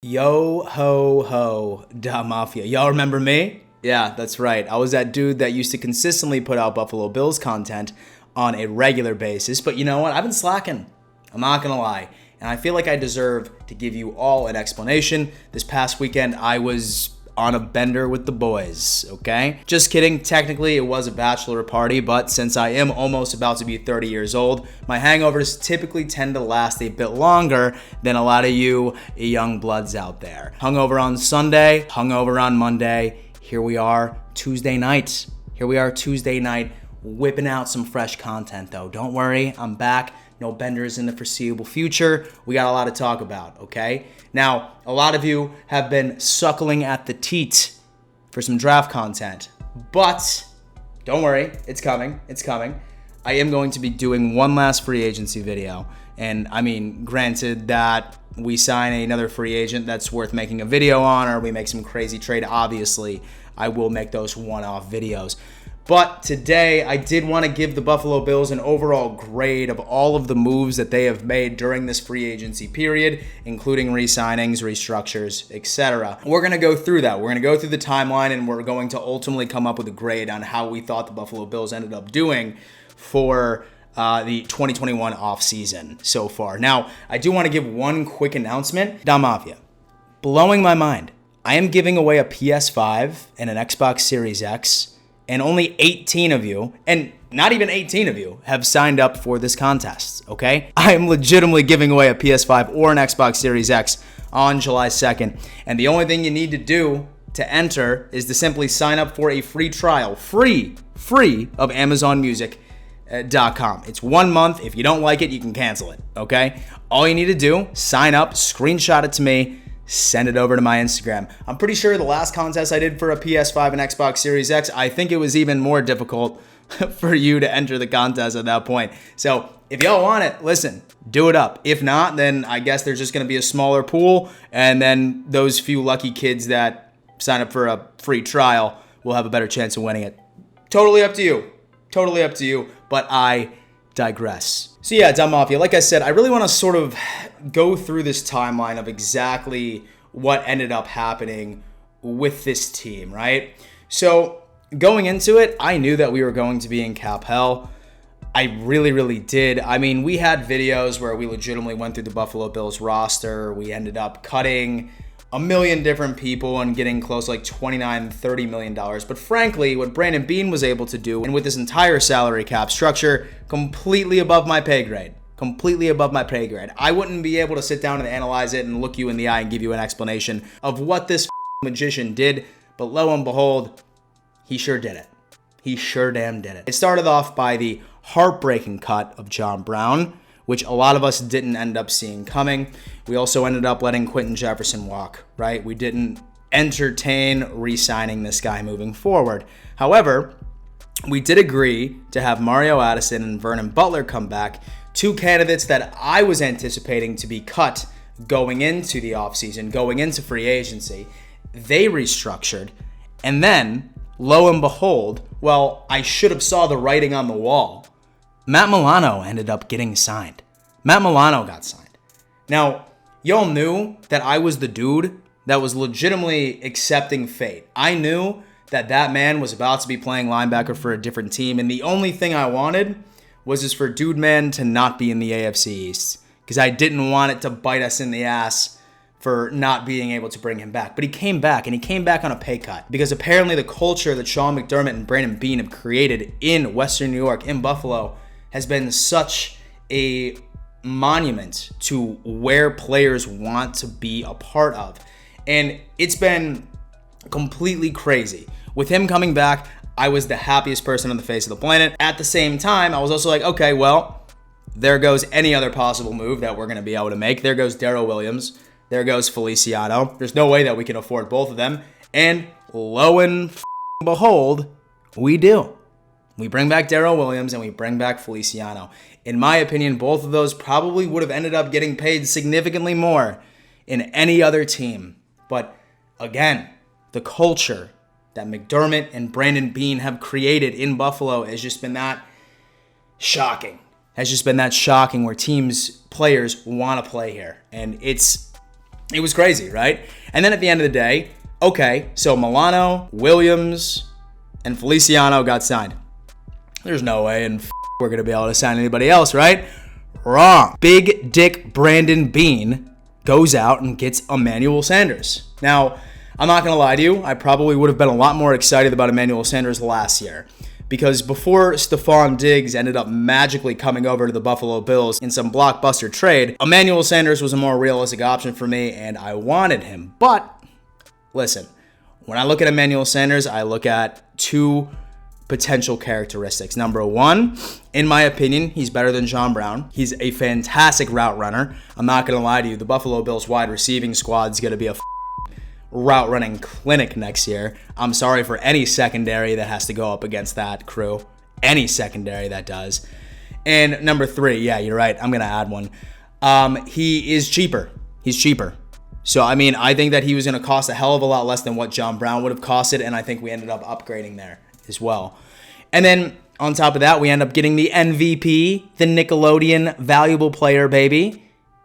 Yo ho ho da Mafia. Y'all remember me? Yeah, that's right. I was that dude that used to consistently put out Buffalo Bills content on a regular basis. But you know what? I've been slacking. I'm not gonna lie. And I feel like I deserve to give you all an explanation. This past weekend, I was on a bender with the boys, okay? Just kidding. Technically, it was a bachelor party, but since I am almost about to be 30 years old, my hangovers typically tend to last a bit longer than a lot of you young bloods out there. Hungover on Sunday, hungover on Monday. Here we are, Tuesday night. Whipping out some fresh content though. Don't worry, I'm back. No benders in the foreseeable future. We got a lot to talk about, okay? Now, a lot of you have been suckling at the teat for some draft content, but don't worry, it's coming. I am going to be doing one last free agency video, and I mean, granted that we sign another free agent that's worth making a video on, or we make some crazy trade, obviously, I will make those one-off videos. But today, I did want to give the Buffalo Bills an overall grade of all of the moves that they have made during this free agency period, including re-signings, restructures, etc. We're going to go through that. We're going to go through the timeline, and we're going to ultimately come up with a grade on how we thought the Buffalo Bills ended up doing for the 2021 offseason so far. Now, I do want to give one quick announcement. Da Mafia, blowing my mind. I am giving away a PS5 and an Xbox Series X, and only 18 of you, and not even 18 of you, have signed up for this contest, okay? I am legitimately giving away a PS5 or an Xbox Series X on July 2nd, and the only thing you need to do to enter is to simply sign up for a free trial, free of AmazonMusic.com. It's 1 month. If you don't like it, you can cancel it, okay? All you need to do, sign up, screenshot it to me, send it over to my Instagram. I'm pretty sure the last contest I did for a PS5 and Xbox Series X, I think it was even more difficult for you to enter the contest at that point. So if y'all want it, listen, do it up. If not, then I guess there's just going to be a smaller pool, and then those few lucky kids that sign up for a free trial will have a better chance of winning it. Totally up to you, but I digress. So yeah, Da Mafia, like I said, I really want to sort of go through this timeline of exactly what ended up happening with this team, right? So going into it, I knew that we were going to be in cap hell. I really did. I mean, we had videos where we legitimately went through the Buffalo Bills roster. We ended up cutting a million different people and getting close to like $29-30 million. But frankly, what Brandon Beane was able to do, and with this entire salary cap structure, completely above my pay grade. I wouldn't be able to sit down and analyze it and look you in the eye and give you an explanation of what this magician did. But lo and behold, he sure did it. He sure damn did it. It started off by the heartbreaking cut of John Brown, which a lot of us didn't end up seeing coming. We also ended up letting Quentin Jefferson walk, right? We didn't entertain re-signing this guy moving forward. However, we did agree to have Mario Addison and Vernon Butler come back, two candidates that I was anticipating to be cut going into the offseason, going into free agency. They restructured, and then, lo and behold, well, I should have saw the writing on the wall. Matt Milano ended up getting signed. Matt Milano got signed. Now, y'all knew that I was the dude that was legitimately accepting fate. I knew that that man was about to be playing linebacker for a different team, and the only thing I wanted was just for Dude Man to not be in the AFC East, because I didn't want it to bite us in the ass for not being able to bring him back. But he came back, and he came back on a pay cut, because apparently the culture that Sean McDermott and Brandon Beane have created in Western New York, in Buffalo, has been such a monument to where players want to be a part of. And it's been completely crazy. With him coming back, I was the happiest person on the face of the planet. At the same time, I was also like, okay, well, there goes any other possible move that we're going to be able to make. There goes Darrell Williams. There goes Feliciano. There's no way that we can afford both of them. And lo and behold, we do. We bring back Darrell Williams and we bring back Feliciano. In my opinion, both of those probably would have ended up getting paid significantly more in any other team. But again, the culture that McDermott and Brandon Beane have created in Buffalo has just been that shocking. Where teams, players want to play here. And it's It was crazy, right? And then at the end of the day, okay, so Milano, Williams, and Feliciano got signed. There's no way we're going to be able to sign anybody else, right? Wrong. Big Dick Brandon Bean goes out and gets Emmanuel Sanders. Now, I'm not going to lie to you. I probably would have been a lot more excited about Emmanuel Sanders last year, because before Stephon Diggs ended up magically coming over to the Buffalo Bills in some blockbuster trade, Emmanuel Sanders was a more realistic option for me, and I wanted him. But listen, when I look at Emmanuel Sanders, I look at two potential characteristics. Number one, in my opinion, he's better than John Brown. He's a fantastic route runner. I'm not going to lie to you. The Buffalo Bills wide receiving squad is going to be a route running clinic next year. I'm sorry for any secondary that has to go up against that crew. Any secondary that does. And number three, yeah, you're right. I'm going to add one. He is cheaper. He's cheaper. So, I mean, I think that he was going to cost a hell of a lot less than what John Brown would have costed, and I think we ended up upgrading there as well. And then on top of that, we end up getting the MVP, the Nickelodeon valuable player, baby.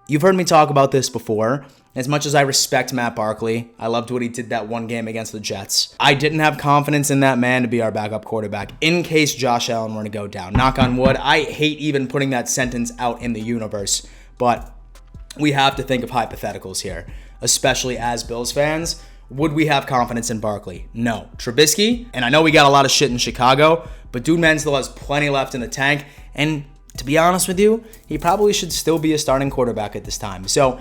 You've heard me talk about this before. As much as I respect Matt Barkley, I loved what he did that one game against the Jets. I didn't have confidence in that man to be our backup quarterback in case Josh Allen were to go down. Knock on wood. I hate even putting that sentence out in the universe, but we have to think of hypotheticals here, especially as Bills fans. Would we have confidence in Barkley? No. Trubisky, and I know we got a lot of shit in Chicago, but dude man still has plenty left in the tank, and to be honest with you, he probably should still be a starting quarterback at this time. So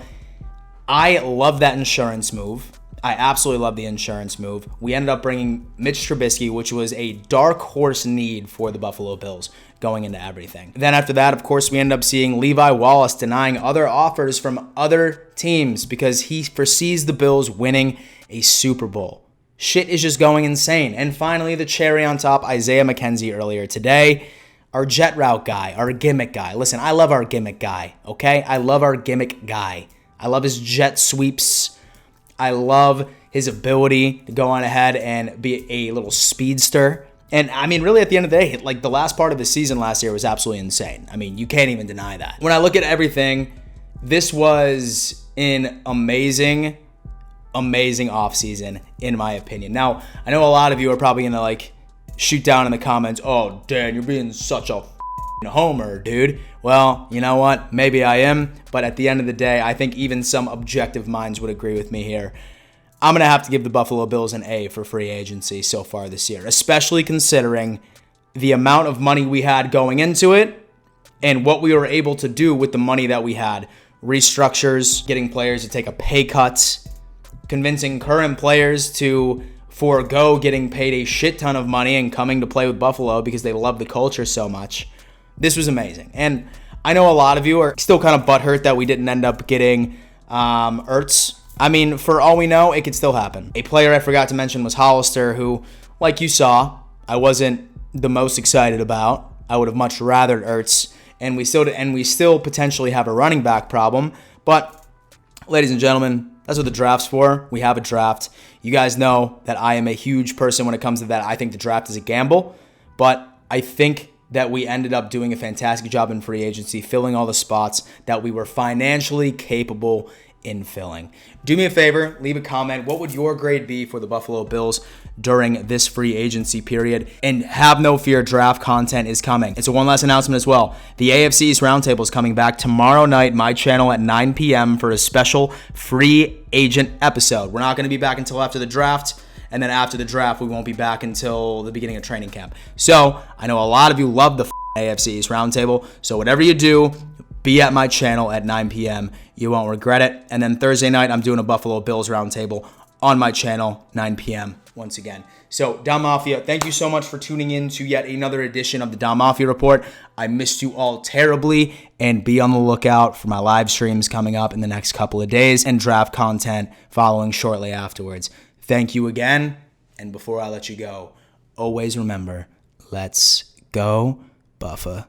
I love that insurance move. I absolutely love the insurance move. We ended up bringing Mitch Trubisky, which was a dark horse need for the Buffalo Bills going into everything. Then after that, of course, we ended up seeing Levi Wallace denying other offers from other teams because he foresees the Bills winning a Super Bowl. Shit is just going insane. And finally, the cherry on top, Isaiah McKenzie earlier today. Our jet route guy, our gimmick guy. Listen, I love our gimmick guy, okay? I love our gimmick guy. I love his jet sweeps. I love his ability to go on ahead and be a little speedster. And I mean, really at the end of the day, like the last part of the season last year was absolutely insane. I mean, you can't even deny that. When I look at everything, this was an amazing offseason, in my opinion. Now, I know a lot of you are probably going to like shoot down in the comments, oh, Dan, you're being such a homer, dude. Well, you know what? Maybe I am, but at the end of the day, I think even some objective minds would agree with me here. I'm going to have to give the Buffalo Bills an A for free agency so far this year, especially considering the amount of money we had going into it and what we were able to do with the money that we had. Restructures, getting players to take a pay cut, convincing current players to forego getting paid a shit ton of money and coming to play with Buffalo because they love the culture so much. This was amazing. And I know a lot of you are still kind of butthurt that we didn't end up getting Ertz. I mean, for all we know, it could still happen. A player I forgot to mention was Hollister, who, like you saw, I wasn't the most excited about. I would have much rather Ertz. And we still potentially have a running back problem. But, ladies and gentlemen, that's what the draft's for. We have a draft. You guys know that I am a huge person when it comes to that. I think the draft is a gamble. But I think that we ended up doing a fantastic job in free agency, filling all the spots that we were financially capable in filling. Do me a favor, leave a comment. What would your grade be for the Buffalo Bills during this free agency period? And have no fear, draft content is coming. And so one last announcement as well. The AFC East Roundtable is coming back tomorrow night, my channel at 9 p.m. for a special free agent episode. We're not going to be back until after the draft. And then after the draft, we won't be back until the beginning of training camp. So I know a lot of you love the AFC East Roundtable. So whatever you do, be at my channel at 9 p.m. You won't regret it. And then Thursday night, I'm doing a Buffalo Bills Roundtable on my channel, 9 p.m. once again. So Dom Mafia, thank you so much for tuning in to yet another edition of the Dom Mafia Report. I missed you all terribly, and be on the lookout for my live streams coming up in the next couple of days and draft content following shortly afterwards. Thank you again, and before I let you go, always remember, let's go Buffalo.